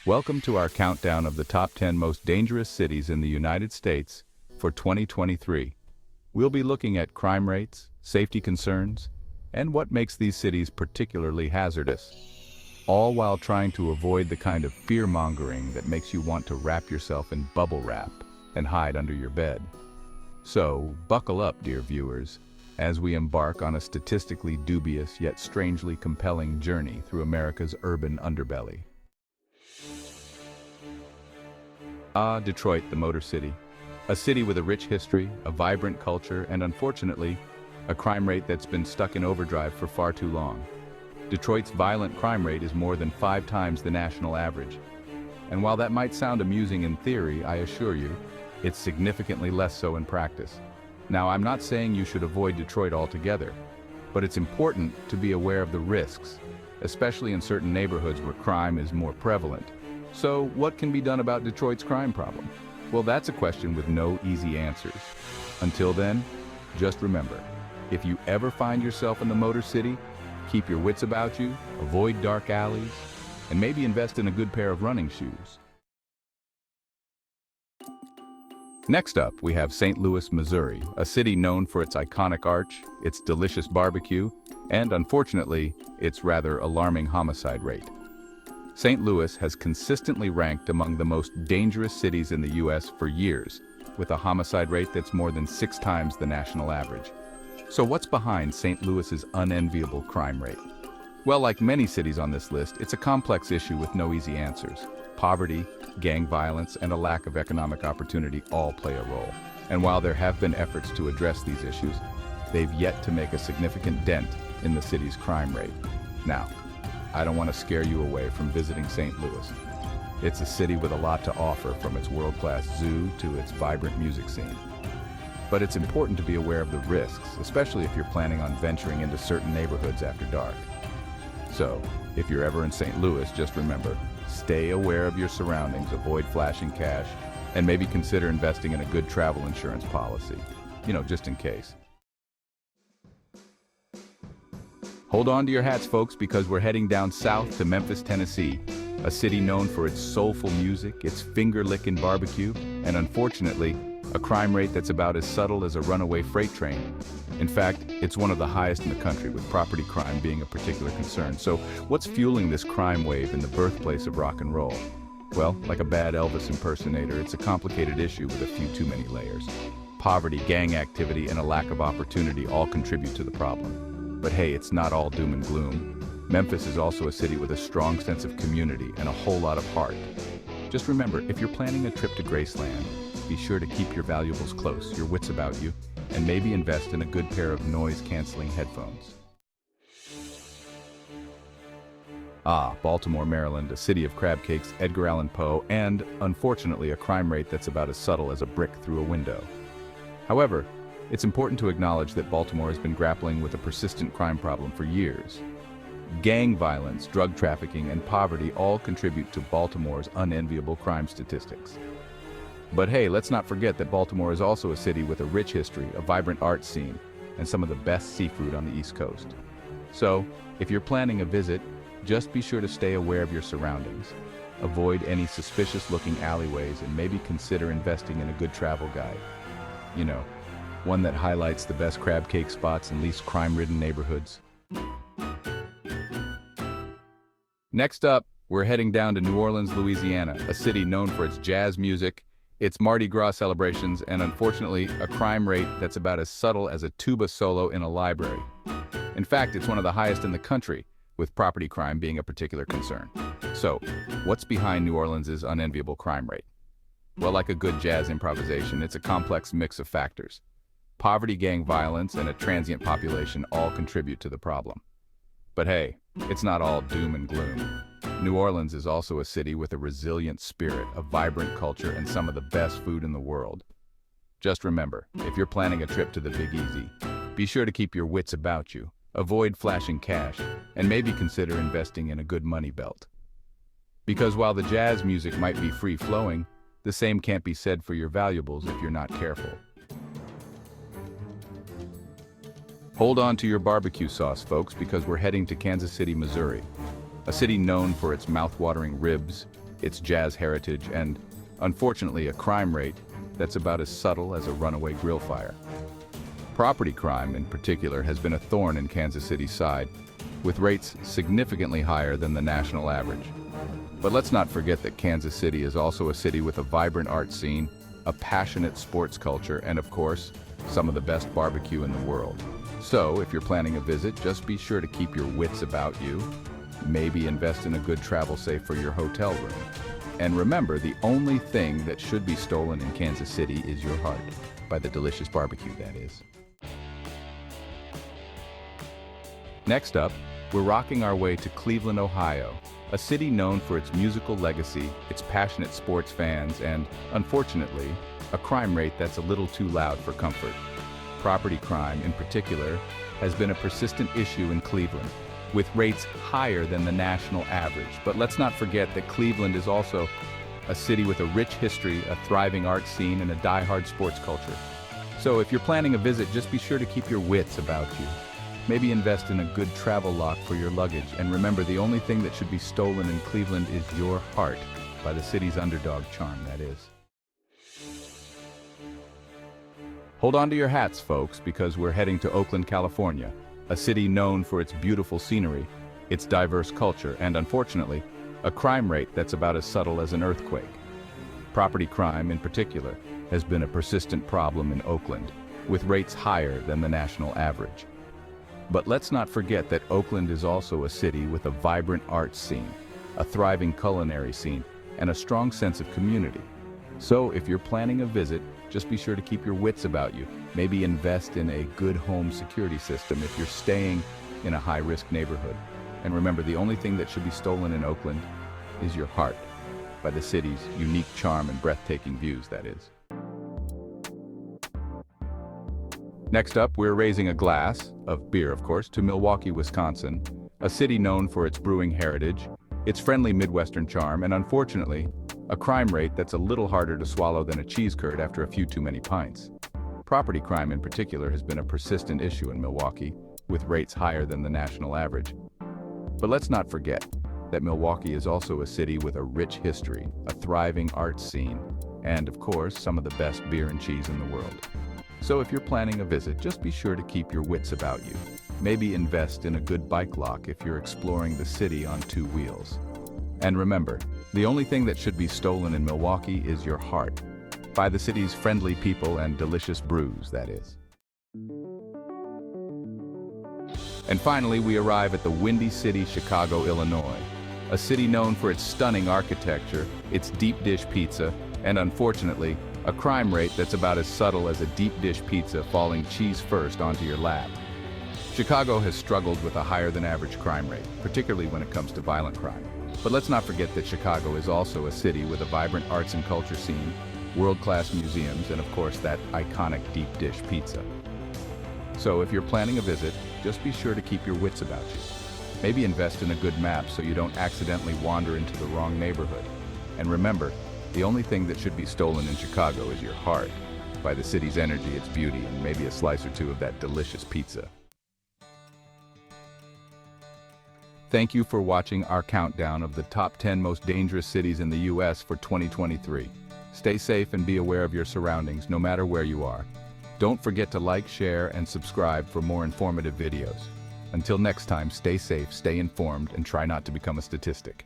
Welcome to our countdown of the top 10 most dangerous cities in the United States for 2023. We'll be looking at crime rates, safety concerns, and what makes these cities particularly hazardous, all while trying to avoid the kind of fear-mongering that makes you want to wrap yourself in bubble wrap and hide under your bed. So, buckle up, dear viewers, as we embark on a statistically dubious yet strangely compelling journey through America's urban underbelly. Detroit, the Motor City. A city with a rich history, a vibrant culture, and unfortunately, a crime rate that's been stuck in overdrive for far too long. Detroit's violent crime rate is more than 5 times the national average. And while that might sound amusing in theory, I assure you, it's significantly less so in practice. Now, I'm not saying you should avoid Detroit altogether, but it's important to be aware of the risks, especially in certain neighborhoods where crime is more prevalent. So, what can be done about Detroit's crime problem? Well, that's a question with no easy answers. Until then, just remember, if you ever find yourself in the Motor City, keep your wits about you, avoid dark alleys, and maybe invest in a good pair of running shoes. Next up, we have St. Louis, Missouri, a city known for its iconic arch, its delicious barbecue, and unfortunately, its rather alarming homicide rate. St. Louis has consistently ranked among the most dangerous cities in the U.S. for years, with a homicide rate that's more than 6 times the national average. So what's behind St. Louis's unenviable crime rate? Well, like many cities on this list, it's a complex issue with no easy answers. Poverty, gang violence, and a lack of economic opportunity all play a role. And while there have been efforts to address these issues, they've yet to make a significant dent in the city's crime rate. Now, I don't want to scare you away from visiting St. Louis. It's a city with a lot to offer, from its world-class zoo to its vibrant music scene. But it's important to be aware of the risks, especially if you're planning on venturing into certain neighborhoods after dark. So, if you're ever in St. Louis, just remember, stay aware of your surroundings, avoid flashing cash, and maybe consider investing in a good travel insurance policy, just in case. Hold on to your hats, folks, because we're heading down south to Memphis, Tennessee, a city known for its soulful music, its finger-licking barbecue, and unfortunately, a crime rate that's about as subtle as a runaway freight train. In fact, it's one of the highest in the country, with property crime being a particular concern. So, what's fueling this crime wave in the birthplace of rock and roll? Well, like a bad Elvis impersonator, it's a complicated issue with a few too many layers. Poverty, gang activity, and a lack of opportunity all contribute to the problem. But hey, it's not all doom and gloom. Memphis is also a city with a strong sense of community and a whole lot of heart. Just remember, if you're planning a trip to Graceland, be sure to keep your valuables close, your wits about you, and maybe invest in a good pair of noise-canceling headphones. Baltimore, Maryland, a city of crab cakes, Edgar Allan Poe, and, unfortunately, a crime rate that's about as subtle as a brick through a window. However, it's important to acknowledge that Baltimore has been grappling with a persistent crime problem for years. Gang violence, drug trafficking, and poverty all contribute to Baltimore's unenviable crime statistics. But hey, let's not forget that Baltimore is also a city with a rich history, a vibrant art scene, and some of the best seafood on the East Coast. So, if you're planning a visit, just be sure to stay aware of your surroundings. Avoid any suspicious-looking alleyways and maybe consider investing in a good travel guide. One that highlights the best crab cake spots and least crime-ridden neighborhoods. Next up, we're heading down to New Orleans, Louisiana, a city known for its jazz music, its Mardi Gras celebrations, and unfortunately, a crime rate that's about as subtle as a tuba solo in a library. In fact, it's one of the highest in the country, with property crime being a particular concern. So, what's behind New Orleans' unenviable crime rate? Well, like a good jazz improvisation, it's a complex mix of factors. Poverty, gang violence, and a transient population all contribute to the problem. But hey, it's not all doom and gloom. New Orleans is also a city with a resilient spirit, a vibrant culture, and some of the best food in the world. Just remember, if you're planning a trip to the Big Easy, be sure to keep your wits about you, avoid flashing cash, and maybe consider investing in a good money belt. Because while the jazz music might be free-flowing, the same can't be said for your valuables if you're not careful. Hold on to your barbecue sauce, folks, because we're heading to Kansas City, Missouri, a city known for its mouth-watering ribs, its jazz heritage, and, unfortunately, a crime rate that's about as subtle as a runaway grill fire. Property crime, in particular, has been a thorn in Kansas City's side, with rates significantly higher than the national average. But let's not forget that Kansas City is also a city with a vibrant art scene, a passionate sports culture, and of course, some of the best barbecue in the world. So, if you're planning a visit, just be sure to keep your wits about you. Maybe invest in a good travel safe for your hotel room. And remember, the only thing that should be stolen in Kansas City is your heart, by the delicious barbecue, that is. Next up, we're rocking our way to Cleveland, Ohio, a city known for its musical legacy, its passionate sports fans, and, unfortunately, a crime rate that's a little too loud for comfort. Property crime, in particular, has been a persistent issue in Cleveland, with rates higher than the national average. But let's not forget that Cleveland is also a city with a rich history, a thriving art scene, and a die-hard sports culture. So if you're planning a visit, just be sure to keep your wits about you. Maybe invest in a good travel lock for your luggage, and remember, the only thing that should be stolen in Cleveland is your heart, by the city's underdog charm, that is. Hold on to your hats, folks, because we're heading to Oakland, California, a city known for its beautiful scenery, its diverse culture, and unfortunately, a crime rate that's about as subtle as an earthquake. Property crime, in particular, has been a persistent problem in Oakland, with rates higher than the national average. But let's not forget that Oakland is also a city with a vibrant art scene, a thriving culinary scene, and a strong sense of community. So if you're planning a visit, just be sure to keep your wits about you. Maybe invest in a good home security system if you're staying in a high-risk neighborhood. And remember, the only thing that should be stolen in Oakland is your heart, by the city's unique charm and breathtaking views, that is. Next up, we're raising a glass, of beer of course, to Milwaukee, Wisconsin, a city known for its brewing heritage, its friendly Midwestern charm, and unfortunately, a crime rate that's a little harder to swallow than a cheese curd after a few too many pints. Property crime in particular has been a persistent issue in Milwaukee, with rates higher than the national average. But let's not forget that Milwaukee is also a city with a rich history, a thriving art scene, and of course, some of the best beer and cheese in the world. So if you're planning a visit, just be sure to keep your wits about you. Maybe invest in a good bike lock if you're exploring the city on two wheels. And remember, the only thing that should be stolen in Milwaukee is your heart, by the city's friendly people and delicious brews, that is. And finally, we arrive at the Windy City, Chicago, Illinois, a city known for its stunning architecture, its deep dish pizza, and unfortunately, a crime rate that's about as subtle as a deep dish pizza falling cheese first onto your lap. Chicago has struggled with a higher than average crime rate, particularly when it comes to violent crime. But let's not forget that Chicago is also a city with a vibrant arts and culture scene, world-class museums, and of course that iconic deep dish pizza. So if you're planning a visit, just be sure to keep your wits about you. Maybe invest in a good map so you don't accidentally wander into the wrong neighborhood. And remember, the only thing that should be stolen in Chicago is your heart, by the city's energy, its beauty, and maybe a slice or two of that delicious pizza. Thank you for watching our countdown of the top 10 most dangerous cities in the US for 2023. Stay safe and be aware of your surroundings, no matter where you are. Don't forget to like, share, and subscribe for more informative videos. Until next time, stay safe, stay informed, and try not to become a statistic.